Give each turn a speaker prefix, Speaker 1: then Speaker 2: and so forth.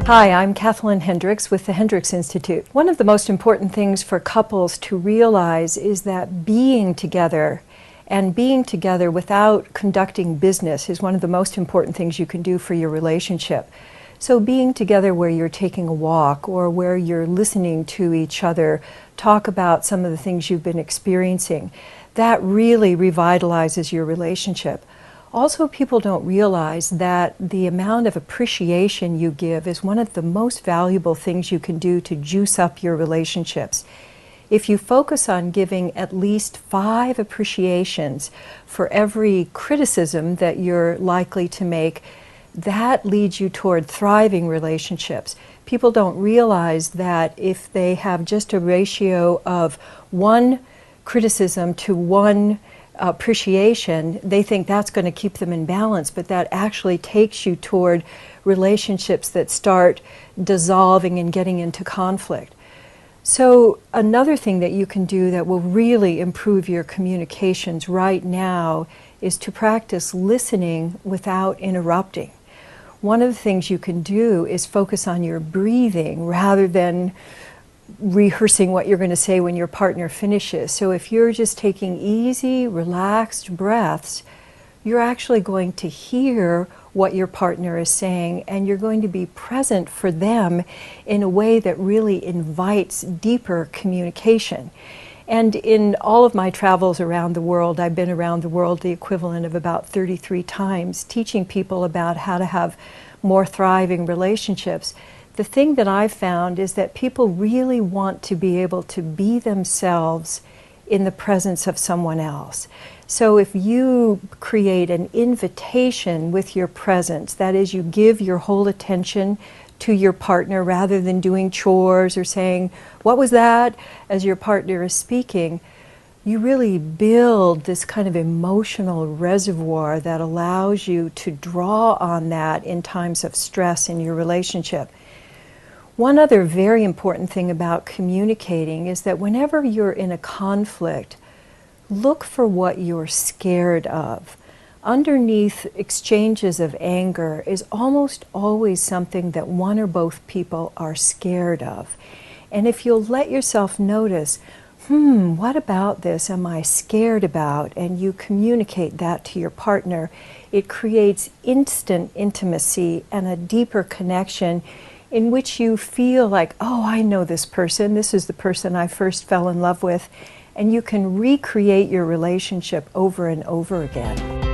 Speaker 1: Hi, I'm Kathlyn Hendricks with the Hendricks Institute. One of the most important things for couples to realize is that being together and being together without conducting business is one of the most important things you can do for your relationship. So being together where you're taking a walk or where you're listening to each other talk about some of the things you've been experiencing, that really revitalizes your relationship. Also, people don't realize that the amount of appreciation you give is one of the most valuable things you can do to juice up your relationships. If you focus on giving at least 5 appreciations for every criticism that you're likely to make, that leads you toward thriving relationships. People don't realize that if they have just a ratio of 1 criticism to 1 appreciation, they think that's going to keep them in balance, but that actually takes you toward relationships that start dissolving and getting into conflict. So another thing that you can do that will really improve your communications right now is to practice listening without interrupting. One of the things you can do is focus on your breathing rather than rehearsing what you're going to say when your partner finishes. So if you're just taking easy, relaxed breaths, you're actually going to hear what your partner is saying, and you're going to be present for them in a way that really invites deeper communication. And in all of my travels around the world, I've been around the world the equivalent of about 33 times, teaching people about how to have more thriving relationships. The thing that I've found is that people really want to be able to be themselves in the presence of someone else. So if you create an invitation with your presence, that is, you give your whole attention to your partner rather than doing chores or saying, "What was that?" as your partner is speaking, you really build this kind of emotional reservoir that allows you to draw on that in times of stress in your relationship. One other very important thing about communicating is that whenever you're in a conflict, look for what you're scared of. Underneath exchanges of anger is almost always something that one or both people are scared of. And if you'll let yourself notice, what about this am I scared about? And you communicate that to your partner, it creates instant intimacy and a deeper connection in which you feel like, oh, I know this person. This is the person I first fell in love with. And you can recreate your relationship over and over again.